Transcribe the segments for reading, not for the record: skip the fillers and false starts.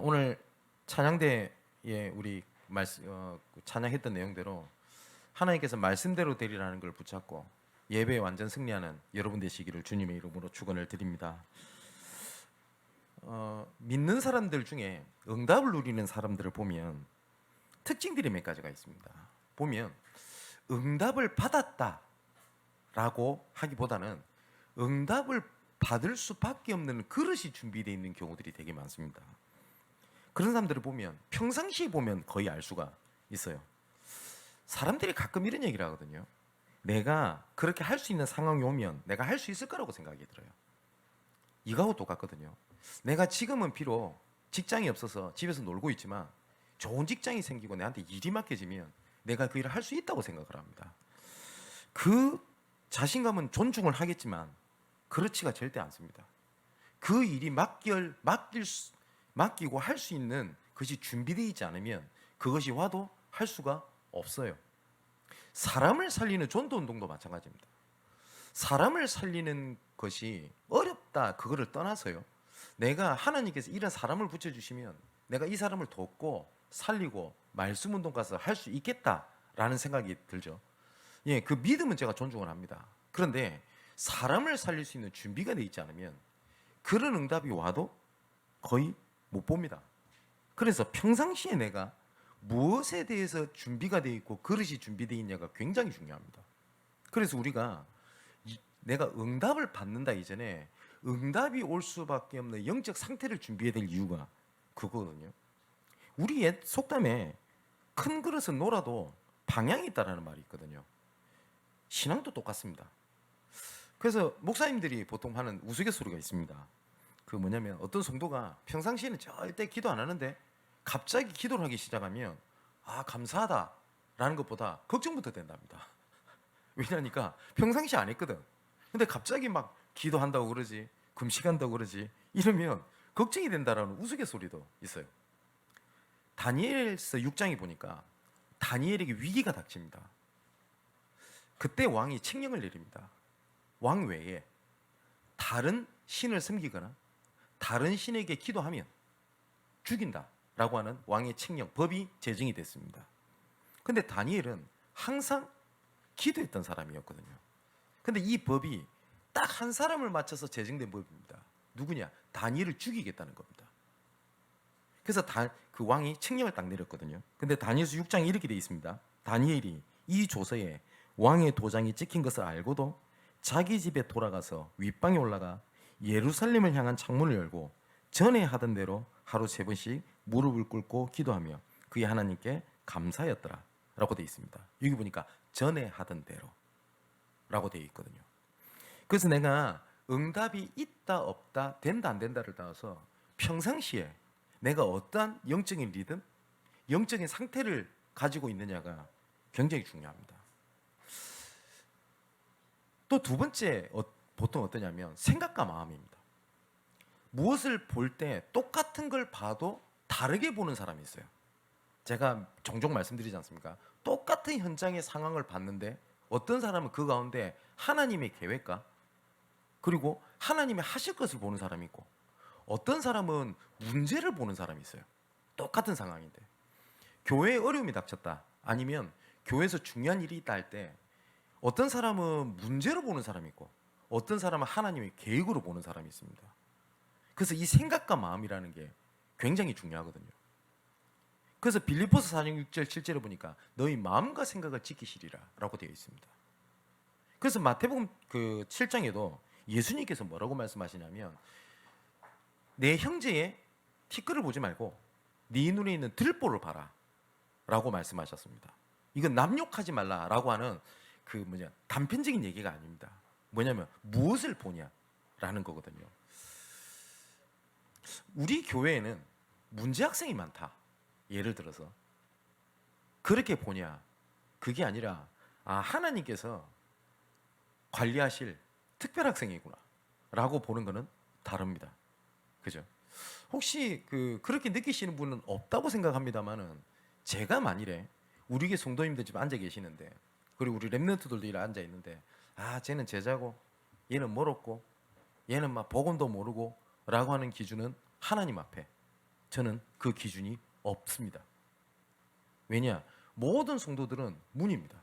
오늘 찬양대에 우리 찬양했던 내용대로 하나님께서 말씀대로 되리라는 걸 붙잡고 예배에 완전 승리하는 여러분 되시기를 주님의 이름으로 축원을 드립니다. 믿는 사람들 중에 응답을 누리는 사람들을 보면 특징들이 몇 가지가 있습니다. 보면 응답을 받았다라고 하기보다는 응답을 받을 수밖에 없는 그릇이 준비되어 있는 경우들이 되게 많습니다. 그런 사람들을 보면 평상시에 보면 거의 알 수가 있어요. 사람들이 가끔 이런 얘기를 하거든요. 내가 그렇게 할 수 있는 상황이 오면 내가 할 수 있을 거라고 생각이 들어요. 이거하고 똑같거든요. 내가 지금은 비록 직장이 없어서 집에서 놀고 있지만 좋은 직장이 생기고 내한테 일이 맡겨지면 내가 그 일을 할 수 있다고 생각을 합니다. 그 자신감은 존중을 하겠지만 그렇지가 절대 않습니다. 그 일이 맡기고 할 수 있는 것이 준비되어 있지 않으면 그것이 와도 할 수가 없어요. 사람을 살리는 전도 운동도 마찬가지입니다. 사람을 살리는 것이 어렵다 그거를 떠나서요. 내가 하나님께서 이런 사람을 붙여주시면 내가 이 사람을 돕고 살리고 말씀 운동 가서 할 수 있겠다라는 생각이 들죠. 예, 그 믿음은 제가 존중을 합니다. 그런데 사람을 살릴 수 있는 준비가 되어 있지 않으면 그런 응답이 와도 거의 못 봅니다. 그래서 평상시에 내가 무엇에 대해서 준비가 되어 있고 그릇이 준비되어 있냐가 굉장히 중요합니다. 그래서 우리가 내가 응답을 받는다 이전에 응답이 올 수밖에 없는 영적 상태를 준비해야 될 이유가 그거거든요. 우리 옛 속담에 큰 그릇은 놀아도 방향이 있다라는 말이 있거든요. 신앙도 똑같습니다. 그래서 목사님들이 보통 하는 우스갯소리가 있습니다. 그 뭐냐면 어떤 성도가 평상시에는 절대 기도 안 하는데 갑자기 기도를 하기 시작하면 감사하다라는 것보다 걱정부터 된답니다. 왜냐니까 평상시 안 했거든. 근데 갑자기 막 기도한다고 그러지, 금식한다고 그러지 이러면 걱정이 된다라는 우스갯소리도 있어요. 다니엘서 6장에 보니까 다니엘에게 위기가 닥칩니다. 그때 왕이 칙령을 내립니다. 왕 외에 다른 신을 섬기거나 다른 신에게 기도하면 죽인다라고 하는 왕의 칙령, 법이 제정이 됐습니다. 근데 다니엘은 항상 기도했던 사람이었거든요. 근데 이 법이 딱 한 사람을 맞춰서 제정된 법입니다. 누구냐? 다니엘을 죽이겠다는 겁니다. 그래서 그 왕이 칙령을 딱 내렸거든요. 근데 다니엘서 6장에 이렇게 되어 있습니다. 다니엘이 이 조서에 왕의 도장이 찍힌 것을 알고도 자기 집에 돌아가서 윗방에 올라가 예루살렘을 향한 창문을 열고 전에 하던 대로 하루 3번씩 무릎을 꿇고 기도하며 그의 하나님께 감사였더라 라고 되어 있습니다. 여기 보니까 전에 하던 대로 라고 되어 있거든요. 그래서 내가 응답이 있다 없다 된다 안 된다를 따라서 평상시에 내가 어떠한 영적인 리듬, 영적인 상태를 가지고 있느냐가 굉장히 중요합니다. 또 두 번째 보통 어떠냐면 생각과 마음입니다. 무엇을 볼 때 똑같은 걸 봐도 다르게 보는 사람이 있어요. 제가 종종 말씀드리지 않습니까? 똑같은 현장의 상황을 봤는데 어떤 사람은 그 가운데 하나님의 계획과 그리고 하나님이 하실 것을 보는 사람이 있고 어떤 사람은 문제를 보는 사람이 있어요. 똑같은 상황인데 교회에 어려움이 닥쳤다 아니면 교회에서 중요한 일이 있다 할 때 어떤 사람은 문제로 보는 사람이 있고 어떤 사람은 하나님의 계획으로 보는 사람이 있습니다. 그래서 이 생각과 마음이라는 게 굉장히 중요하거든요. 그래서 빌립보서 4장 6절 7절에 보니까 너희 마음과 생각을 지키시리라 라고 되어 있습니다. 그래서 마태복음 그 7장에도 예수님께서 뭐라고 말씀하시냐면 내 형제의 티끌을 보지 말고 네 눈에 있는 들보를 봐라 라고 말씀하셨습니다. 이건 남욕하지 말라라고 하는 단편적인 얘기가 아닙니다. 뭐냐면 무엇을 보냐라는 거거든요. 우리 교회에는 문제 학생이 많다. 예를 들어서 그렇게 보냐? 그게 아니라 하나님께서 관리하실 특별 학생이구나 라고 보는 거는 다릅니다. 그죠? 혹시 그렇게 느끼시는 분은 없다고 생각합니다만은 제가 만일에 우리 교회 성도님들 집 앉아 계시는데 그리고 우리 랩런트들도 이렇게 앉아 있는데 쟤는 제자고 얘는 멀었고 얘는 막 복음도 모르고 라고 하는 기준은 하나님 앞에 저는 그 기준이 없습니다. 왜냐? 모든 성도들은 문입니다.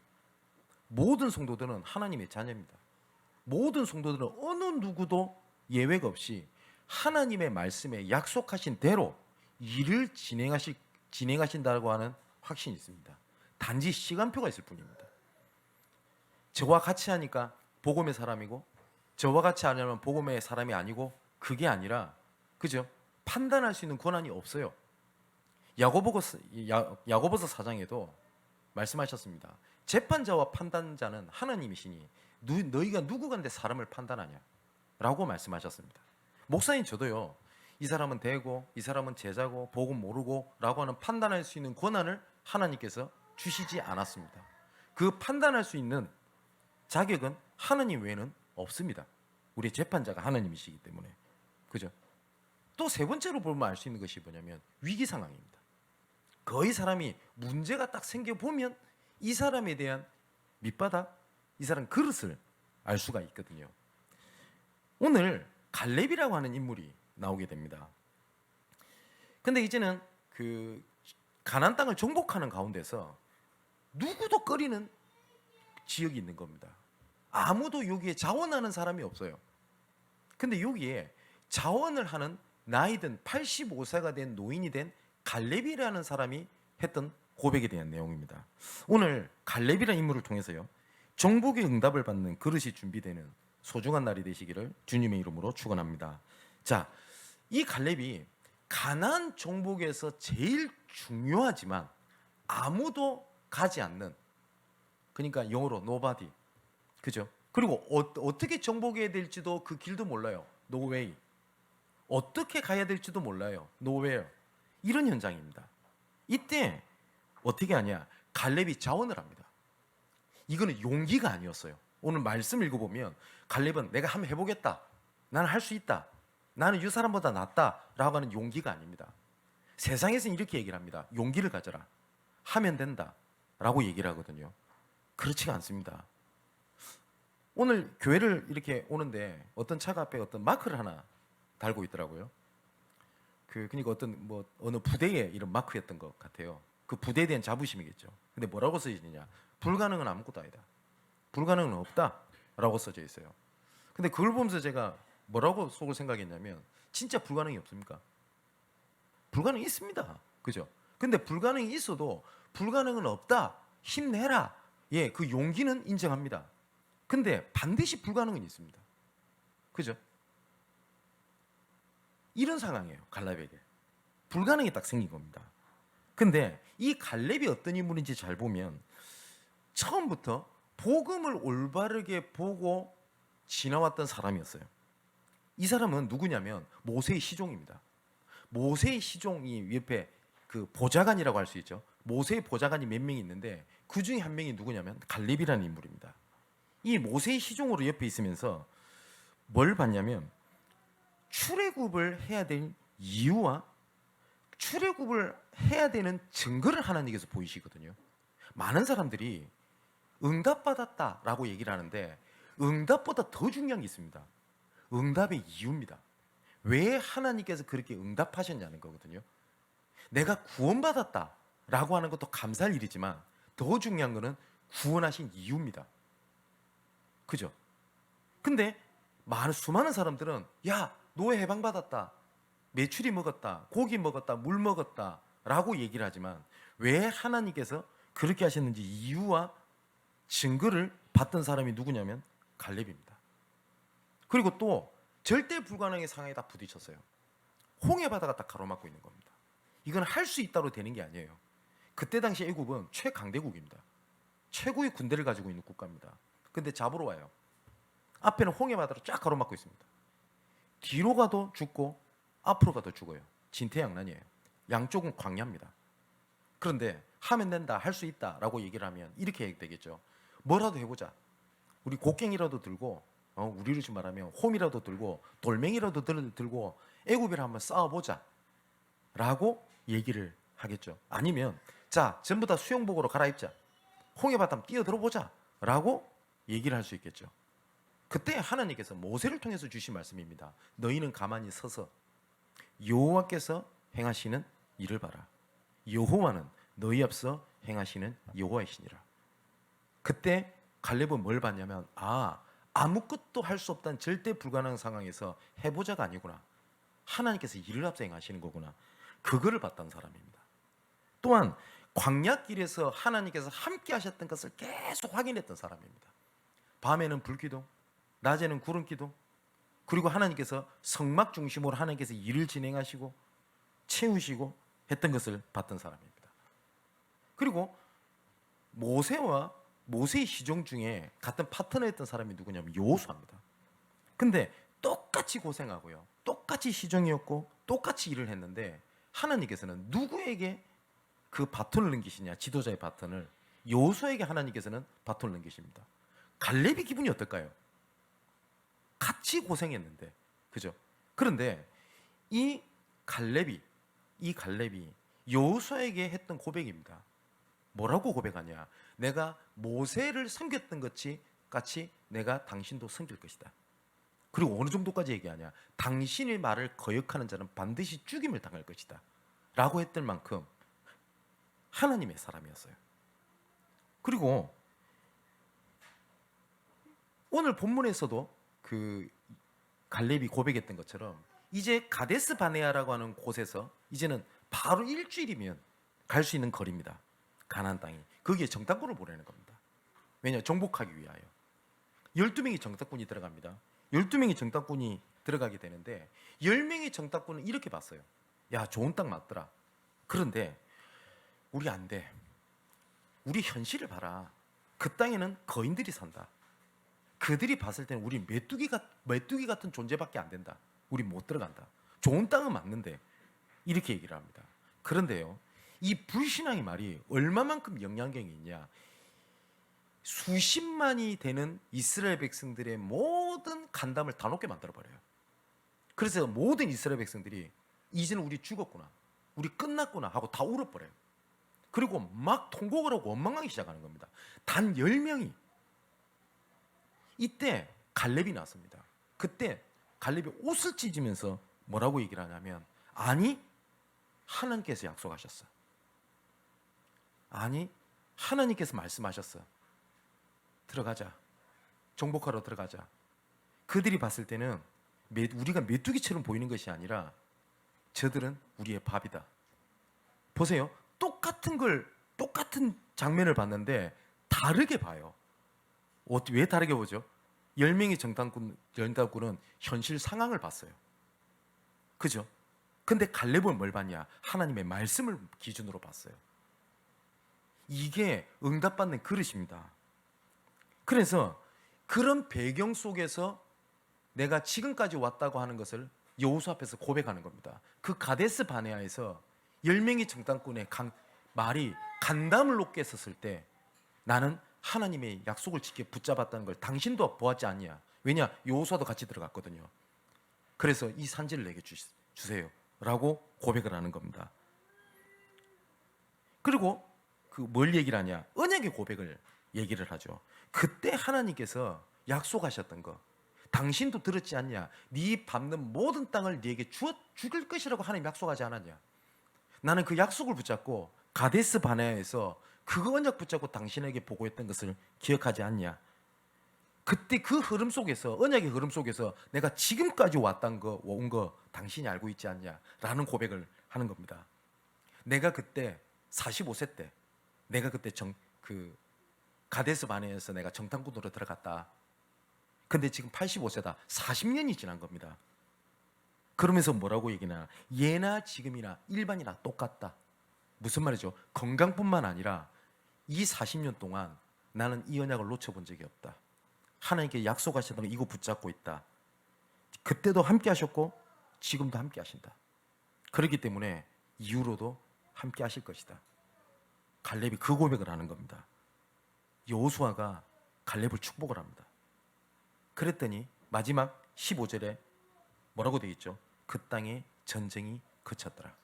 모든 성도들은 하나님의 자녀입니다. 모든 성도들은 어느 누구도 예외가 없이 하나님의 말씀에 약속하신 대로 일을 진행하신다고 하는 확신이 있습니다. 단지 시간표가 있을 뿐입니다. 저와 같이 하니까 복음의 사람이고 저와 같이 하려면 복음의 사람이 아니고 그게 아니라 그죠? 판단할 수 있는 권한이 없어요. 야고보서 4장에도 말씀하셨습니다. 재판자와 판단자는 하나님이시니 너희가 누구 간데 사람을 판단하냐? 라고 말씀하셨습니다. 목사님 저도요. 이 사람은 대고 이 사람은 제자고 복음 모르고 라고 하는 판단할 수 있는 권한을 하나님께서 주시지 않았습니다. 그 판단할 수 있는 자격은 하나님 외에는 없습니다. 우리 재판자가 하나님이시기 때문에. 그죠? 또 세 번째로 보면 알 수 있는 것이 뭐냐면 위기 상황입니다. 거의 사람이 문제가 딱 생겨보면 이 사람에 대한 밑바닥, 이 사람 그릇을 알 수가 있거든요. 오늘 갈렙이라고 하는 인물이 나오게 됩니다. 근데 이제는 그 가나안 땅을 정복하는 가운데서 누구도 꺼리는 지역이 있는 겁니다. 아무도 여기에 자원하는 사람이 없어요. 근데 여기에 자원을 하는 나이든 85세가 된 노인이 된 갈렙이라는 사람이 했던 고백에 대한 내용입니다. 오늘 갈렙이라는 인물을 통해서요. 정복의 응답을 받는 그릇이 준비되는 소중한 날이 되시기를 주님의 이름으로 축원합니다. 자, 이 갈렙이 가나안 정복에서 제일 중요하지만 아무도 가지 않는, 그러니까 영어로 nobody, 그죠? 그리고 어떻게 정복해야 될지도 그 길도 몰라요. no way. 어떻게 가야 될지도 몰라요. nowhere. 이런 현장입니다. 이때 어떻게 하냐? 갈렙이 자원을 합니다. 이거는 용기가 아니었어요. 오늘 말씀 읽어보면 갈렙은 내가 한번 해보겠다. 나는 할 수 있다. 나는 이 사람보다 낫다. 라고 하는 용기가 아닙니다. 세상에서는 이렇게 얘기를 합니다. 용기를 가져라. 하면 된다. 라고 얘기를 하거든요. 그렇지가 않습니다. 오늘 교회를 이렇게 오는데 어떤 차가 앞에 어떤 마크를 하나 달고 있더라고요. 그러니까 어느 부대의 이런 마크였던 것 같아요. 그 부대에 대한 자부심이겠죠. 근데 뭐라고 써 있느냐? 불가능은 아무것도 아니다. 불가능은 없다라고 써져 있어요. 근데 그걸 보면서 제가 뭐라고 속을 생각했냐면 진짜 불가능이 없습니까? 불가능이 있습니다. 그죠? 근데 불가능이 있어도 불가능은 없다. 힘내라. 예, 그 용기는 인정합니다. 근데 반드시 불가능은 있습니다. 그죠? 이런 상황이에요. 갈렙에게. 불가능이 딱 생긴 겁니다. 근데 이 갈렙이 어떤 인물인지 잘 보면 처음부터 복음을 올바르게 보고 지나왔던 사람이었어요. 이 사람은 누구냐면 모세의 시종입니다. 모세의 시종이 옆에 그 보좌관이라고 할 수 있죠. 모세의 보좌관이 몇 명이 있는데 그 중에 한 명이 누구냐면 갈렙이라는 인물입니다. 이 모세의 시종으로 옆에 있으면서 뭘 봤냐면 출애굽을 해야 될 이유와 출애굽을 해야 되는 증거를 하나님께서 보이시거든요. 많은 사람들이 응답받았다라고 얘기를 하는데 응답보다 더 중요한 게 있습니다. 응답의 이유입니다. 왜 하나님께서 그렇게 응답하셨냐는 거거든요. 내가 구원받았다라고 하는 것도 감사할 일이지만 더 중요한 거는 구원하신 이유입니다. 그죠? 근데 수많은 사람들은 야, 노예 해방받았다. 메추리 먹었다. 고기 먹었다. 물 먹었다. 라고 얘기를 하지만 왜 하나님께서 그렇게 하셨는지 이유와 증거를 받던 사람이 누구냐면 갈렙입니다. 그리고 또 절대 불가능의 상황에 다 부딪혔어요. 홍해 바다가 딱 가로막고 있는 겁니다. 이건 할 수 있다로 되는 게 아니에요. 그때 당시 애굽은 최강대국입니다. 최고의 군대를 가지고 있는 국가입니다. 근데 잡으러 와요. 앞에는 홍해 바다로 쫙 가로막고 있습니다. 뒤로 가도 죽고 앞으로 가도 죽어요. 진퇴양난이에요. 양쪽은 광야입니다. 그런데 하면 된다, 할 수 있다라고 얘기를 하면 이렇게 되겠죠. 뭐라도 해보자. 우리 곡괭이라도 들고 우리로 지금 말하면 홈이라도 들고 돌멩이라도 들고 애굽이랑 한번 싸워보자 라고 얘기를 하겠죠. 아니면 자, 전부 다 수영복으로 갈아입자. 홍해 바다 뛰어들어 보자 라고 얘기를 할 수 있겠죠. 그때 하나님께서 모세를 통해서 주신 말씀입니다. 너희는 가만히 서서 여호와께서 행하시는 일을 봐라. 여호와는 너희 앞서 행하시는 여호와이시니라. 그때 갈렙은 뭘 봤냐면 아무것도 할 수 없다는 절대 불가능한 상황에서 해보자가 아니구나. 하나님께서 일을 앞서 행하시는 거구나. 그거를 봤던 사람입니다. 또한 광야길에서 하나님께서 함께 하셨던 것을 계속 확인했던 사람입니다. 밤에는 불기둥, 낮에는 구름기둥, 그리고 하나님께서 성막 중심으로 하나님께서 일을 진행하시고 채우시고 했던 것을 봤던 사람입니다. 그리고 모세와 모세의 시종 중에 같은 파트너였던 사람이 누구냐면 여호수아입니다. 근데 똑같이 고생하고요, 똑같이 시종이었고 똑같이 일을 했는데 하나님께서는 누구에게 그 바톤을 넘기시냐, 지도자의 바톤을 여호수아에게 하나님께서는 바톤을 넘기십니다. 갈렙이 기분이 어떨까요? 같이 고생했는데, 그죠? 그런데 이 갈렙이 여호수아에게 했던 고백입니다. 뭐라고 고백하냐? 내가 모세를 섬겼던 같이 내가 당신도 섬길 것이다. 그리고 어느 정도까지 얘기하냐? 당신의 말을 거역하는 자는 반드시 죽임을 당할 것이다 라고 했던 만큼 하나님의 사람이었어요. 그리고 오늘 본문에서도 그 갈렙이 고백했던 것처럼 이제 가데스 바네아라고 하는 곳에서 이제는 바로 일주일이면 갈 수 있는 거리입니다. 가나안 땅이. 거기에 정탐꾼을 보내는 겁니다. 왜냐? 정복하기 위하여. 12명의 정탐꾼이 들어갑니다. 12명의 정탐꾼이 들어가게 되는데 10명의 정탐꾼은 이렇게 봤어요. 야, 좋은 땅 맞더라. 그런데 우리 안 돼. 우리 현실을 봐라. 그 땅에는 거인들이 산다. 그들이 봤을 때는 우리 메뚜기 같은 존재밖에 안 된다. 우리 못 들어간다. 좋은 땅은 맞는데 이렇게 얘기를 합니다. 그런데요, 이 불신앙의 말이 얼마만큼 영향력이 있냐? 수십만이 되는 이스라엘 백성들의 모든 간담을 다 녹게 만들어버려요. 그래서 모든 이스라엘 백성들이 이제는 우리 죽었구나, 우리 끝났구나 하고 다 울어버려요. 그리고 막 통곡을 하고 원망하기 시작하는 겁니다. 단 10명이. 이때 갈렙이 나섭니다. 그때 갈렙이 옷을 찢으면서 뭐라고 얘기를 하냐면, 아니, 하나님께서 약속하셨어. 아니, 하나님께서 말씀하셨어. 들어가자. 정복하러 들어가자. 그들이 봤을 때는 우리가 메뚜기처럼 보이는 것이 아니라 저들은 우리의 밥이다. 보세요. 똑같은 장면을 봤는데 다르게 봐요. 왜 다르게 보죠? 10명의 정탐꾼은 현실 상황을 봤어요. 그죠? 근데 갈렙은 뭘 봤냐? 하나님의 말씀을 기준으로 봤어요. 이게 응답받는 그릇입니다. 그래서 그런 배경 속에서 내가 지금까지 왔다고 하는 것을 여호수아 앞에서 고백하는 겁니다. 그 가데스 바네아에서 10명의 정탐꾼의 말이 간담을 높게 섰을 때 나는 하나님의 약속을 지켜 붙잡았다는 걸 당신도 보았지 않냐? 왜냐? 여호수아도 같이 들어갔거든요. 그래서 이 산지를 내게 주세요 라고 고백을 하는 겁니다. 그리고 뭘 얘기를 하냐? 언약의 고백을 얘기를 하죠. 그때 하나님께서 약속하셨던 거, 당신도 들었지 않냐? 네 밟는 모든 땅을 네게 죽일 것이라고 하나님 약속하지 않았냐? 나는 그 약속을 붙잡고 가데스 바네아에서 그 언약 붙잡고 당신에게 보고했던 것을 기억하지 않냐? 그때 그 흐름 속에서, 언약의 흐름 속에서 내가 지금까지 온 거 당신이 알고 있지 않냐? 라는 고백을 하는 겁니다. 내가 그때 45세 때 내가 그때 가데스 바네아에서 내가 정탐꾼으로 들어갔다. 근데 지금 85세다. 40년이 지난 겁니다. 그러면서 뭐라고 얘기나? 예나 지금이나 일반이나 똑같다. 무슨 말이죠? 건강뿐만 아니라 이 40년 동안 나는 이 언약을 놓쳐본 적이 없다. 하나님께 약속하셨던 거 이거 붙잡고 있다. 그때도 함께 하셨고 지금도 함께 하신다. 그렇기 때문에 이후로도 함께 하실 것이다. 갈렙이 그 고백을 하는 겁니다. 여호수아가 갈렙을 축복을 합니다. 그랬더니 마지막 15절에 뭐라고 되어 있죠? 그 땅에 전쟁이 그쳤더라.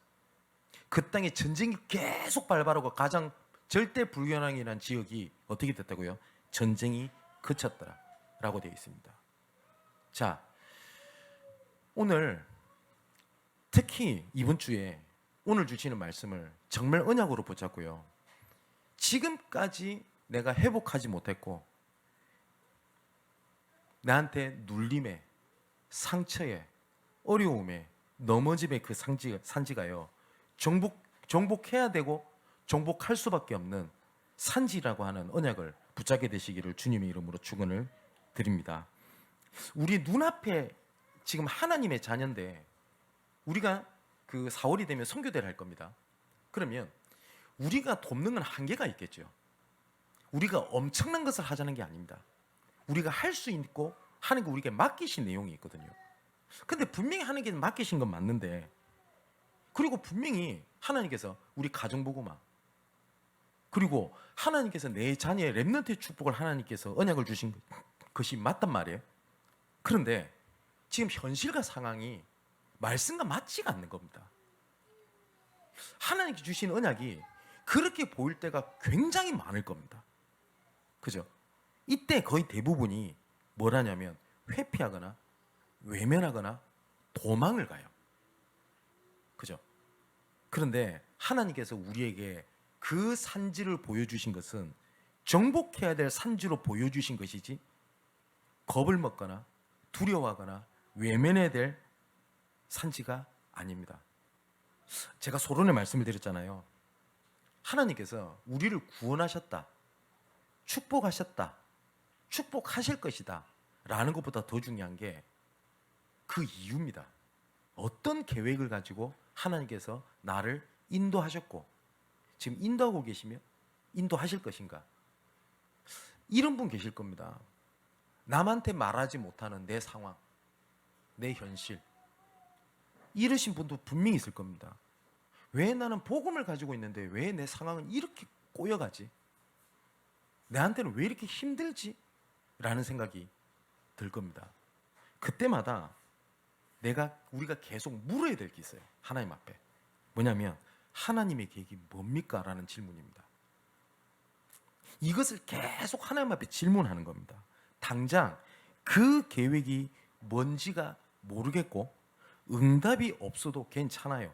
그 땅에 전쟁이 계속 발발하고 가장 절대 불균형이라는 지역이 어떻게 됐다고요? 전쟁이 그쳤더라 라고 되어 있습니다. 자, 오늘 특히 이번 주에 오늘 주시는 말씀을 정말 언약으로 붙잡고요. 지금까지 내가 회복하지 못했고 나한테 눌림에, 상처에, 어려움에, 넘어짐의 그 산지가요. 정복해야 되고 정복할 수밖에 없는 산지라고 하는 언약을 붙잡게 되시기를 주님의 이름으로 축원을 드립니다. 우리 눈앞에 지금 하나님의 자녀인데 우리가 그 4월이 되면 선교대를 할 겁니다. 그러면 우리가 돕는 건 한계가 있겠죠. 우리가 엄청난 것을 하자는 게 아닙니다. 우리가 할 수 있고 하는 게 우리에게 맡기신 내용이 있거든요. 근데 분명히 하나님께서 맡기신 건 맞는데, 그리고 분명히 하나님께서 우리 가정보고만, 그리고 하나님께서 내 자녀의 렘넌트의 축복을 하나님께서 언약을 주신 것이 맞단 말이에요. 그런데 지금 현실과 상황이 말씀과 맞지가 않는 겁니다. 하나님께 주신 언약이 그렇게 보일 때가 굉장히 많을 겁니다. 그죠? 이때 거의 대부분이 뭘 하냐면 회피하거나 외면하거나 도망을 가요. 그죠? 그런데 하나님께서 우리에게 그 산지를 보여주신 것은 정복해야 될 산지로 보여주신 것이지 겁을 먹거나 두려워하거나 외면해야 될 산지가 아닙니다. 제가 소론의 말씀을 드렸잖아요. 하나님께서 우리를 구원하셨다, 축복하셨다, 축복하실 것이다 라는 것보다 더 중요한 게 그 이유입니다. 어떤 계획을 가지고 하나님께서 나를 인도하셨고 지금 인도하고 계시며 인도하실 것인가. 이런 분 계실 겁니다. 남한테 말하지 못하는 내 상황, 내 현실, 이러신 분도 분명히 있을 겁니다. 왜 나는 복음을 가지고 있는데 왜 내 상황은 이렇게 꼬여가지? 내한테는 왜 이렇게 힘들지? 라는 생각이 들 겁니다. 그때마다 우리가 계속 물어야 될 게 있어요. 하나님 앞에. 뭐냐면 하나님의 계획이 뭡니까? 라는 질문입니다. 이것을 계속 하나님 앞에 질문하는 겁니다. 당장 그 계획이 뭔지가 모르겠고 응답이 없어도 괜찮아요.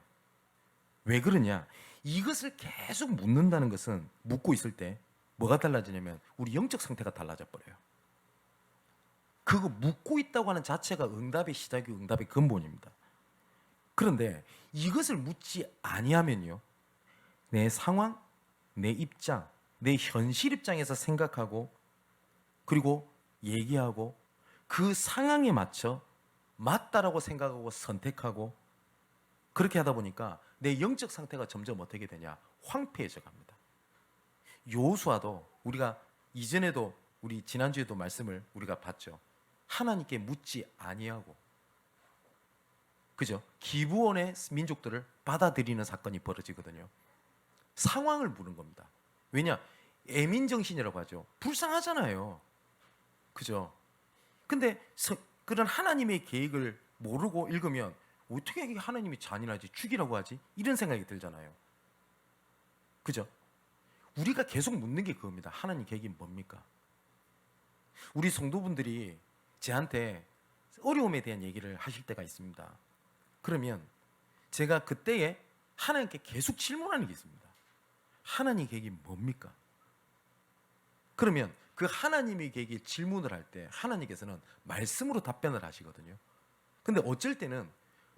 왜 그러냐? 이것을 계속 묻는다는 것은 묻고 있을 때 뭐가 달라지냐면 우리 영적 상태가 달라져 버려요. 그거 묻고 있다고 하는 자체가 응답의 시작이고 응답의 근본입니다. 그런데 이것을 묻지 아니하면요, 내 상황, 내 입장, 내 현실 입장에서 생각하고 그리고 얘기하고 그 상황에 맞춰 맞다라고 생각하고 선택하고 그렇게 하다 보니까 내 영적 상태가 점점 어떻게 되냐? 황폐해져 갑니다. 여호수아도 우리가 이전에도 우리 지난주에도 말씀을 우리가 봤죠. 하나님께 묻지 아니하고, 그죠? 기브온의 민족들을 받아들이는 사건이 벌어지거든요. 상황을 묻는 겁니다. 왜냐? 애민정신이라고 하죠. 불쌍하잖아요. 그죠? 근데 그런 하나님의 계획을 모르고 읽으면 어떻게 하나님이 잔인하지? 죽이라고 하지? 이런 생각이 들잖아요. 그죠? 우리가 계속 묻는 게 그겁니다. 하나님 계획이 뭡니까? 우리 성도분들이 저한테 어려움에 대한 얘기를 하실 때가 있습니다. 그러면 제가 그때에 하나님께 계속 질문하는 게 있습니다. 하나님 계획이 뭡니까? 그러면 그 하나님의 계획에 질문을 할 때 하나님께서는 말씀으로 답변을 하시거든요. 근데 어쩔 때는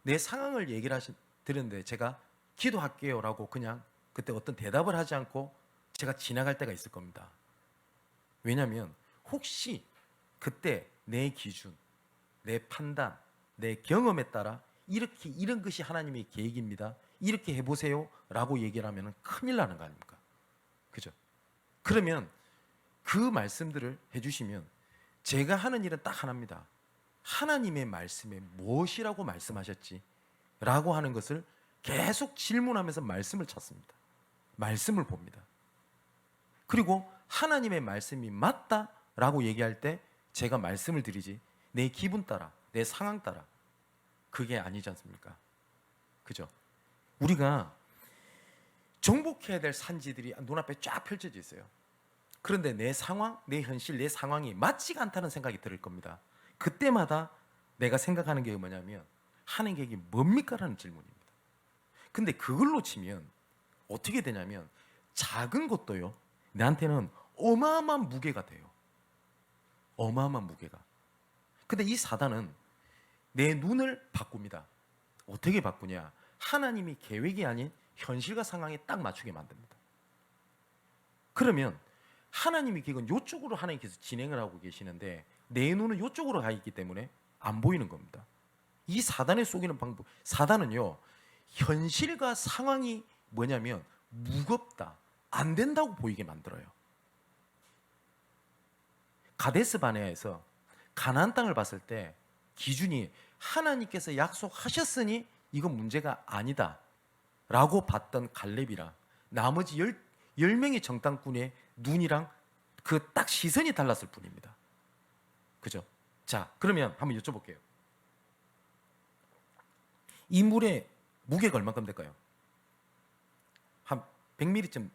내 상황을 얘기를 드렸는데 제가 기도할게요 라고 그냥 그때 어떤 대답을 하지 않고 제가 지나갈 때가 있을 겁니다. 왜냐하면 혹시 그때 내 기준, 내 판단, 내 경험에 따라 이런 것이 하나님의 계획입니다, 이렇게 해보세요 라고 얘기를 하면 큰일 나는 거 아닙니까? 그죠? 그러면 그 말씀들을 해주시면 제가 하는 일은 딱 하나입니다. 하나님의 말씀에 무엇이라고 말씀하셨지? 라고 하는 것을 계속 질문하면서 말씀을 찾습니다. 말씀을 봅니다. 그리고 하나님의 말씀이 맞다라고 얘기할 때 제가 말씀을 드리지 내 기분 따라, 내 상황 따라 그게 아니지 않습니까? 그죠? 우리가 정복해야 될 산지들이 눈앞에 쫙 펼쳐져 있어요. 그런데 내 상황, 내 현실, 내 상황이 맞지가 않다는 생각이 들 겁니다. 그때마다 내가 생각하는 게 뭐냐면 하는 게 뭡니까라는 질문입니다. 근데 그걸로 치면 어떻게 되냐면 작은 것도요 내한테는 어마어마한 무게가 돼요. 어마어마한 무게가. 근데 이 사단은 내 눈을 바꿉니다. 어떻게 바꾸냐? 하나님이 계획이 아닌 현실과 상황에 딱 맞추게 만듭니다. 그러면 하나님의 계획은 이쪽으로 하나님께서 진행을 하고 계시는데 내 눈은 이쪽으로 가 있기 때문에 안 보이는 겁니다. 이 사단에 속이는 방법, 사단은요 현실과 상황이 뭐냐면 무겁다, 안 된다고 보이게 만들어요. 가데스 바네아에서 가나안 땅을 봤을 때 기준이 하나님께서 약속하셨으니 이건 문제가 아니다 라고 봤던 갈렙이랑 나머지 10명의 정탐꾼의 눈이랑 그 딱 시선이 달랐을 뿐입니다. 그죠? 자, 그러면 한번 여쭤볼게요. 이 물의 무게가 얼마큼 될까요? 한 100ml쯤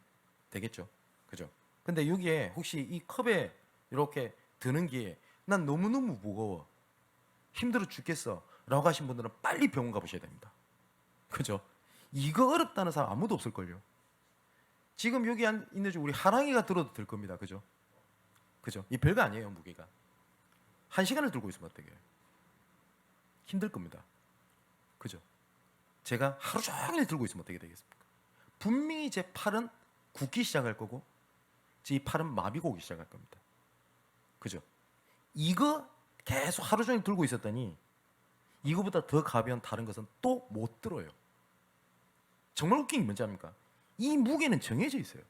되겠죠? 그죠? 근데 여기에 혹시 이 컵에 이렇게 드는 게 난 너무너무 무거워, 힘들어 죽겠어 라고 하신 분들은 빨리 병원 가보셔야 됩니다. 그죠? 이거 어렵다는 사람 아무도 없을걸요. 지금 여기 있는 중 우리 하랑이가 들어도 될 겁니다. 그죠? 그죠? 이 별거 아니에요. 무게가 1시간을 들고 있으면 어떡해요? 힘들 겁니다. 그죠? 제가 하루 종일 들고 있으면 어떻게 되겠습니까? 분명히 제 팔은 굽기 시작할 거고 제 팔은 마비가 오기 시작할 겁니다. 그죠? 이거 계속 하루 종일 들고 있었더니 이거보다 더 가벼운 다른 것은 또 못 들어요. 정말 웃긴 게 뭔지 압니까? 이 무게는 정해져 있어요.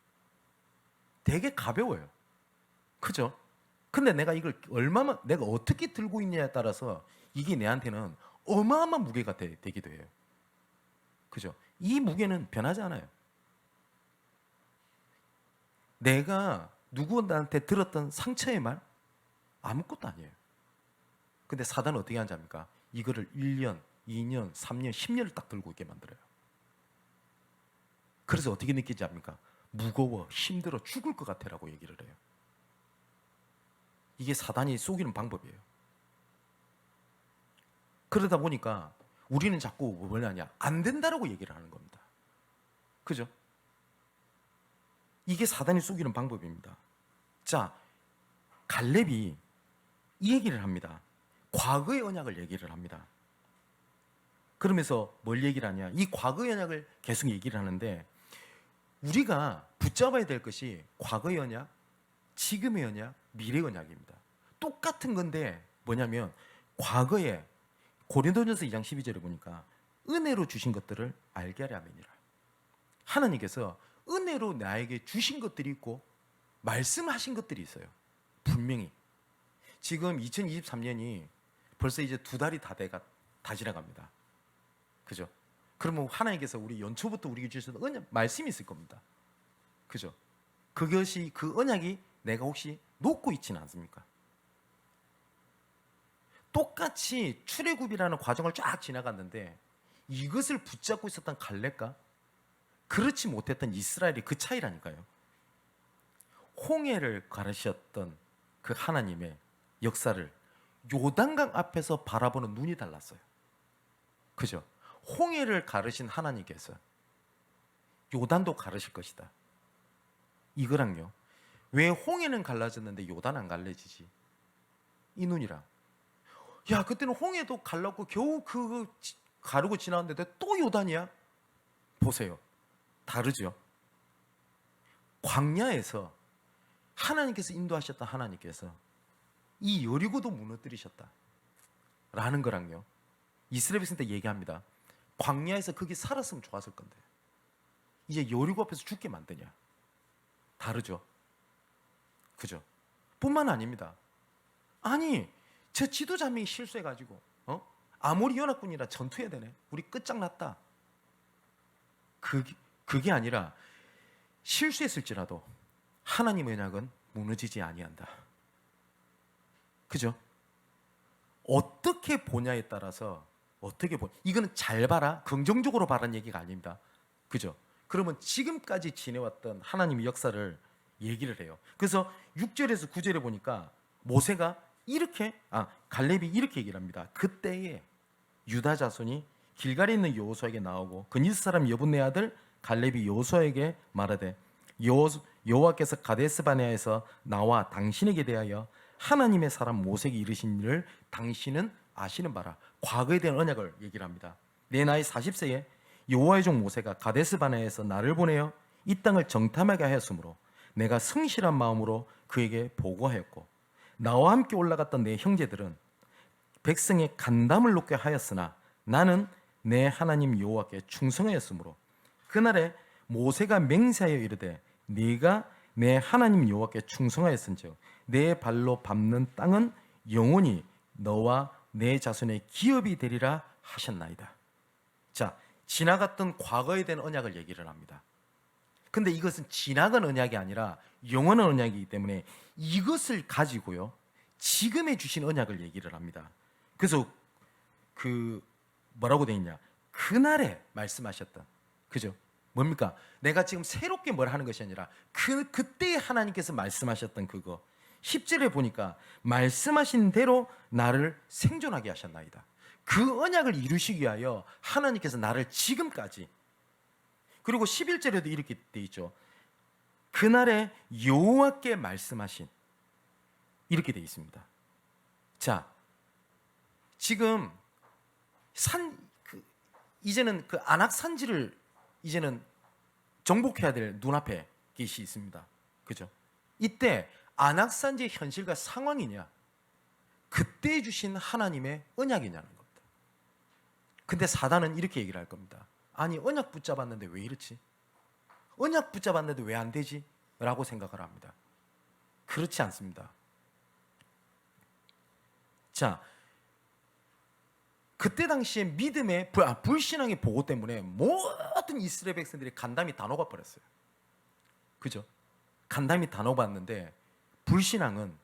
되게 가벼워요. 그죠? 근데 내가 이걸 얼마만, 내가 어떻게 들고 있냐에 따라서 이게 내한테는 어마어마한 무게가 되기도 해요. 그죠? 이 무게는 변하지 않아요. 내가 누구한테 들었던 상처의 말 아무것도 아니에요. 근데 사단은 어떻게 하는지 압니까? 이거를 1년, 2년, 3년, 10년을 딱 들고 있게 만들어요. 그래서 어떻게 느끼지 압니까? 무거워, 힘들어, 죽을 것 같아라고 얘기를 해요. 이게 사단이 속이는 방법이에요. 그러다 보니까 우리는 자꾸 뭐냐냐, 안 된다라고 얘기를 하는 겁니다. 그죠? 이게 사단이 속이는 방법입니다. 자, 갈렙이 이 얘기를 합니다. 과거의 언약을 얘기를 합니다. 그러면서 뭘 얘기를 하냐? 이 과거의 언약을 계속 얘기를 하는데 우리가 붙잡아야 될 것이 과거의 언약, 지금의 언약, 미래의 언약입니다. 똑같은 건데 뭐냐면 과거에 고린도전서 2장 12절에 보니까 은혜로 주신 것들을 알게 하려 함이니라. 하나님께서 은혜로 나에게 주신 것들이 있고 말씀하신 것들이 있어요. 분명히. 지금 2023년이 벌써 이제 2달이 다 지나갑니다. 그죠? 그러면 하나님께서 우리 연초부터 우리에게 주신 언약 말씀이 있을 겁니다. 그죠? 그것이, 그 언약이 내가 혹시 놓고 있지는 않습니까? 똑같이 출애굽이라는 과정을 쫙 지나갔는데 이것을 붙잡고 있었던 갈렙과 그렇지 못했던 이스라엘이 그 차이라니까요. 홍해를 가르셨던 그 하나님의 역사를 요단강 앞에서 바라보는 눈이 달랐어요. 그죠? 홍해를 가르신 하나님께서 요단도 가르실 것이다. 이거랑요. 왜 홍해는 갈라졌는데 요단 안 갈라지지? 이 눈이랑. 야, 그때는 홍해도 갈랐고 겨우 그거 가르고 지나왔는데 또 요단이야? 보세요. 다르죠? 광야에서 하나님께서 인도하셨던 하나님께서 이 여리고도 무너뜨리셨다 라는 거랑요, 이스라엘 백성들 얘기합니다. 광야에서 거기 살았으면 좋았을 건데 이제 여리고 앞에서 죽게 만드냐? 다르죠? 그죠? 뿐만 아닙니다. 아니, 저 지도자명이 실수해가지고 아모리 연합군이라 전투해야 되네. 우리 끝장났다. 그게 아니라 실수했을지라도 하나님의 언약은 무너지지 아니한다. 그죠? 어떻게 보냐에 따라서 이거는 잘 봐라, 긍정적으로 봐라는 얘기가 아닙니다. 그죠? 그러면 지금까지 지내왔던 하나님의 역사를 얘기를 해요. 그래서 6절에서 9절에 보니까 모세가 이렇게 갈렙이 이렇게 얘기를 합니다. 그때에 유다 자손이 길갈에 있는 여호수아에게 나오고 그니스 사람 여분네 아들 갈렙이 여호수아에게 말하되 여호와께서 가데스 바네아에서 나와 당신에게 대하여 하나님의 사람 모세에게 이르신 일을 당신은 아시는 바라. 과거에 대한 언약을 얘기를 합니다. 내 나이 40세에 여호와의 종 모세가 가데스 바네아에서 나를 보내어 이 땅을 정탐하게 하였으므로 내가 성실한 마음으로 그에게 보고하였고 나와 함께 올라갔던 내 형제들은 백성의 간담을 놓게 하였으나 나는 내 하나님 여호와께 충성하였으므로 그날에 모세가 맹세하여 이르되 네가 내 하나님 여호와께 충성하였은즉 내 발로 밟는 땅은 영원히 너와 내 자손의 기업이 되리라 하셨나이다. 자, 지나갔던 과거에 대한 언약을 얘기를 합니다. 근데 이것은 지나간 언약이 아니라 영원한 언약이기 때문에 이것을 가지고요 지금에 주신 언약을 얘기를 합니다. 그래서 그 뭐라고 돼 있냐? 그날에 말씀하셨던, 그죠? 뭡니까? 내가 지금 새롭게 뭘 하는 것이 아니라 그때 하나님께서 말씀하셨던 그거. 10절에 보니까 말씀하신 대로 나를 생존하게 하셨나이다. 그 언약을 이루시기 위하여 하나님께서 나를 지금까지, 그리고 11절에도 이렇게 돼 있죠. 그날에 여호와께 말씀하신, 이렇게 돼 있습니다. 자, 지금 이제는 그 안악산지를 이제는 정복해야 될 눈앞에 계시 있습니다. 그죠? 이때 안악산지의 현실과 상황이냐, 그때 주신 하나님의 언약이냐는 겁니다. 근데 사단은 이렇게 얘기를 할 겁니다. 아니, 언약 붙잡았는데 왜 이렇지? 언약 붙잡았는데 왜 안 되지? 라고 생각을 합니다. 그렇지 않습니다. 자, 그때 당시에 믿음의 불신앙의 보고 때문에 모든 이스라엘 백성들이 간담이 다 녹아버렸어요. 그죠? 간담이 다 녹았는데 불신앙은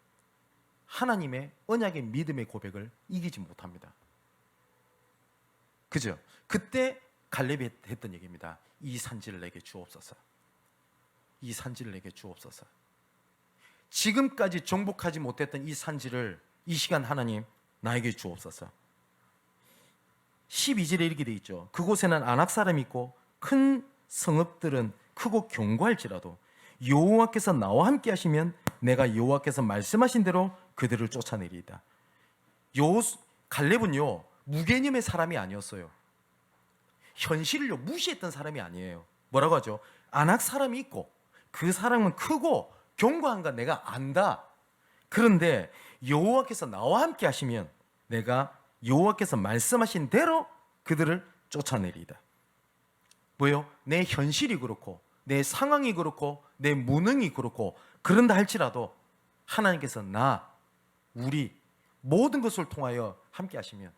하나님의 언약의 믿음의 고백을 이기지 못합니다. 그죠? 그때 갈렙이 했던 얘기입니다. 이 산지를 내게 주옵소서. 이 산지를 내게 주옵소서. 지금까지 정복하지 못했던 이 산지를 이 시간 하나님 나에게 주옵소서. 12절에 이렇게 돼 있죠. 그곳에는 안악 사람이 있고 큰 성읍들은 크고 견고할지라도 여호와께서 나와 함께 하시면 내가 여호와께서 말씀하신 대로 그들을 쫓아내리이다. 갈렙은요 무개념의 사람이 아니었어요. 현실을 무시했던 사람이 아니에요. 뭐라고 하죠? 안악 사람이 있고 그 사람은 크고 견고한 거 내가 안다. 그런데 여호와께서 나와 함께 하시면 내가 여호와께서 말씀하신 대로 그들을 쫓아내리이다. 뭐요? 내 현실이 그렇고 내 상황이 그렇고 내 무능이 그렇고 그런다 할지라도 하나님께서 우리 모든 것을 통하여 함께 하시면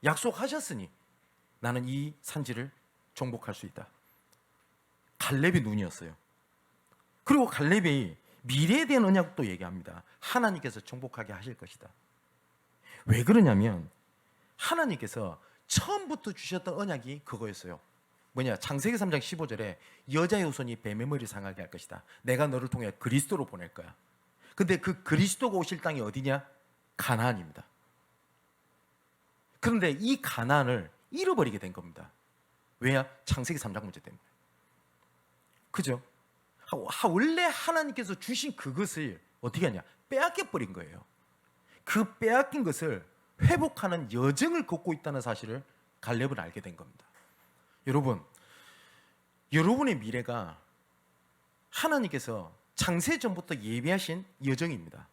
약속하셨으니 나는 이 산지를 정복할 수 있다. 갈렙의 눈이었어요. 그리고 갈렙이 미래에 대한 언약도 얘기합니다. 하나님께서 정복하게 하실 것이다. 왜 그러냐면 하나님께서 처음부터 주셨던 언약이 그거였어요. 뭐냐? 창세기 3장 15절에 여자의 후손이 뱀의 머리를 상하게 할 것이다. 내가 너를 통해 그리스도로 보낼 거야. 근데 그 그리스도가 오실 땅이 어디냐? 가나안입니다. 그런데 이 가나안을 잃어버리게 된 겁니다. 왜냐? 창세기 3장 문제 때문에. 그죠? 원래 하나님께서 주신 그것을 어떻게 하냐? 빼앗겨 버린 거예요. 그 빼앗긴 것을 회복하는 여정을 걷고 있다는 사실을 갈렙은 알게 된 겁니다. 여러분, 여러분의 미래가 하나님께서 창세전부터 예비하신 여정입니다.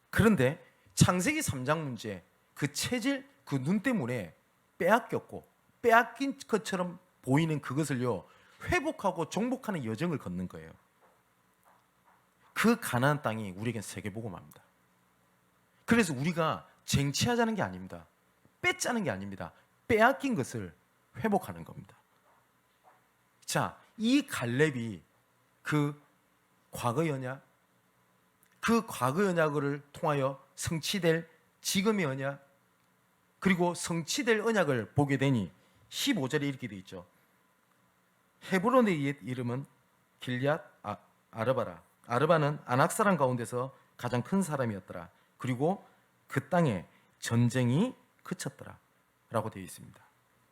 그런데 창세기 3장 문제, 그 체질, 그 눈 때문에 빼앗겼고 빼앗긴 것처럼 보이는 그것을요 회복하고 정복하는 여정을 걷는 거예요. 그 가나안 땅이 우리에겐 세계복음화입니다. 그래서 우리가 쟁취하자는 게 아닙니다. 뺏자는 게 아닙니다. 빼앗긴 것을 회복하는 겁니다. 자, 이 갈렙이 그 과거 언약, 그 과거 언약을 통하여 성취될 지금의 언약, 그리고 성취될 언약을 보게 되니 15절에 이렇게 되어 있죠. 헤브론의 옛 이름은 길앗 아르바라. 아르바는 아낙 사람 가운데서 가장 큰 사람이었더라. 그리고 그 땅에 전쟁이 그쳤더라 라고 되어 있습니다.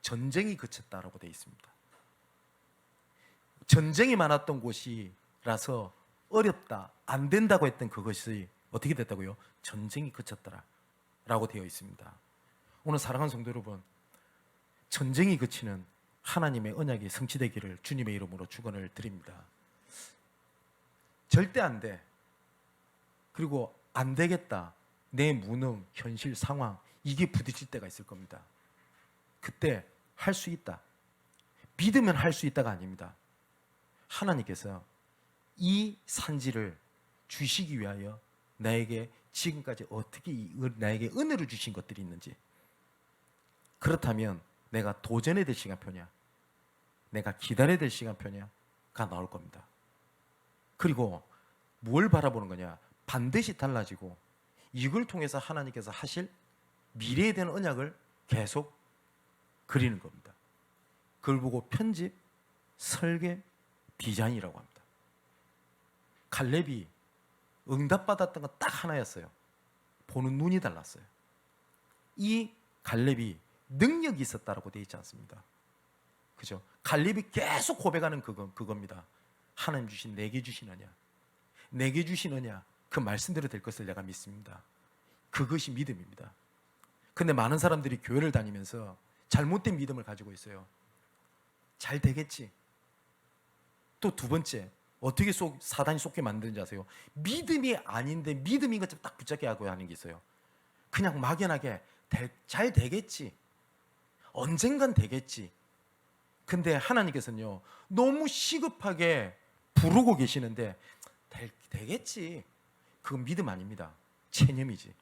전쟁이 그쳤다라고 되어 있습니다. 전쟁이 많았던 곳이라서 어렵다, 안 된다고 했던 그것이 어떻게 됐다고요? 전쟁이 그쳤더라 라고 되어 있습니다. 오늘 사랑하는 성도 여러분, 전쟁이 그치는 하나님의 언약이 성취되기를 주님의 이름으로 축원을 드립니다. 절대 안 돼. 그리고 안 되겠다. 내 무능, 현실 상황, 이게 부딪힐 때가 있을 겁니다. 그때 할 수 있다. 믿으면 할 수 있다가 아닙니다. 하나님께서 이 산지를 주시기 위하여 나에게 지금까지 어떻게 나에게 은혜를 주신 것들이 있는지, 그렇다면 내가 도전해야 될 시간표냐, 내가 기다려야 될 시간표냐가 나올 겁니다. 그리고 뭘 바라보는 거냐, 반드시 달라지고 이걸 통해서 하나님께서 하실 미래에 대한 언약을 계속 그리는 겁니다. 그걸 보고 편집, 설계, 디자인이라고 합니다. 갈렙이 응답받았던 건 딱 하나였어요. 보는 눈이 달랐어요. 이 갈렙이 능력이 있었다라고 되어 있지 않습니다. 그죠? 갈렙이 계속 고백하는 그겁니다. 하나님 주신 내게 주시느냐, 내게 주시느냐, 그 말씀대로 될 것을 내가 믿습니다. 그것이 믿음입니다. 근데 많은 사람들이 교회를 다니면서 잘못된 믿음을 가지고 있어요. 잘 되겠지. 또 두 번째, 어떻게 사단이 속게 만드는지 아세요? 믿음이 아닌데 믿음인 것처럼 딱 붙잡게 하고 하는 게 있어요. 그냥 막연하게 잘 되겠지, 언젠간 되겠지. 근데 하나님께서는요, 너무 시급하게 부르고 계시는데 되겠지. 그건 믿음 아닙니다. 체념이지.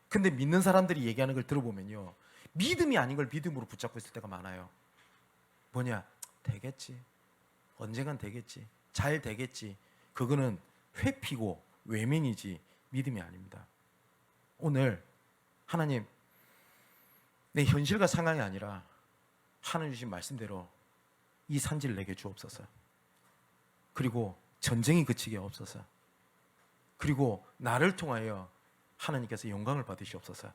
근데 믿는 사람들이 얘기하는 걸 들어보면요, 믿음이 아닌 걸 믿음으로 붙잡고 있을 때가 많아요. 뭐냐, 되겠지, 언젠간 되겠지, 잘 되겠지. 그거는 회피고 외면이지 믿음이 아닙니다. 오늘 하나님, 내 현실과 상황이 아니라 하나님 주신 말씀대로 이 산지를 내게 주옵소서. 그리고 전쟁이 그치게 없어서, 그리고 나를 통하여 하나님께서 영광을 받으시옵소서.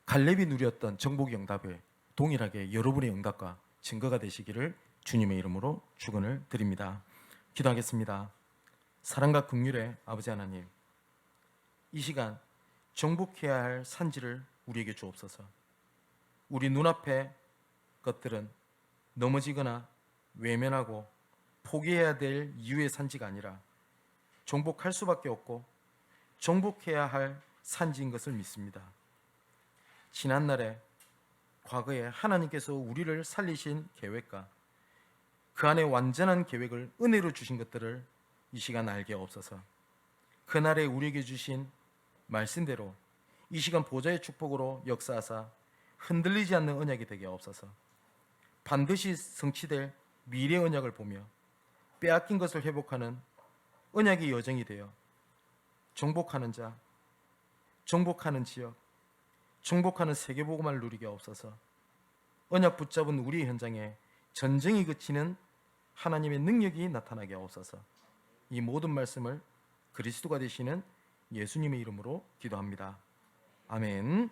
갈렙이 누렸던 정복의 응답을 동일하게 여러분의 응답과 증거가 되시기를 주님의 이름으로 축원을 드립니다. 기도하겠습니다. 사랑과 긍휼의 아버지 하나님, 이 시간 정복해야 할 산지를 우리에게 주옵소서. 우리 눈앞에 것들은 넘어지거나 외면하고 포기해야 될 이유의 산지가 아니라 정복할 수밖에 없고 정복해야 할 산지인 것을 믿습니다. 지난날에 과거에 하나님께서 우리를 살리신 계획과 그 안에 완전한 계획을 은혜로 주신 것들을 이 시간 알게 없어서, 그날에 우리에게 주신 말씀대로 이 시간 보좌의 축복으로 역사하사 흔들리지 않는 언약이 되게 없어서, 반드시 성취될 미래의 언약을 보며 빼앗긴 것을 회복하는 언약의 여정이 되어 정복하는 자, 정복하는 지역, 정복하는 세계복음화를 누리게 없어서, 언약 붙잡은 우리의 현장에 전쟁이 그치는 하나님의 능력이 나타나게 없어서, 이 모든 말씀을 그리스도가 되시는 예수님의 이름으로 기도합니다. 아멘.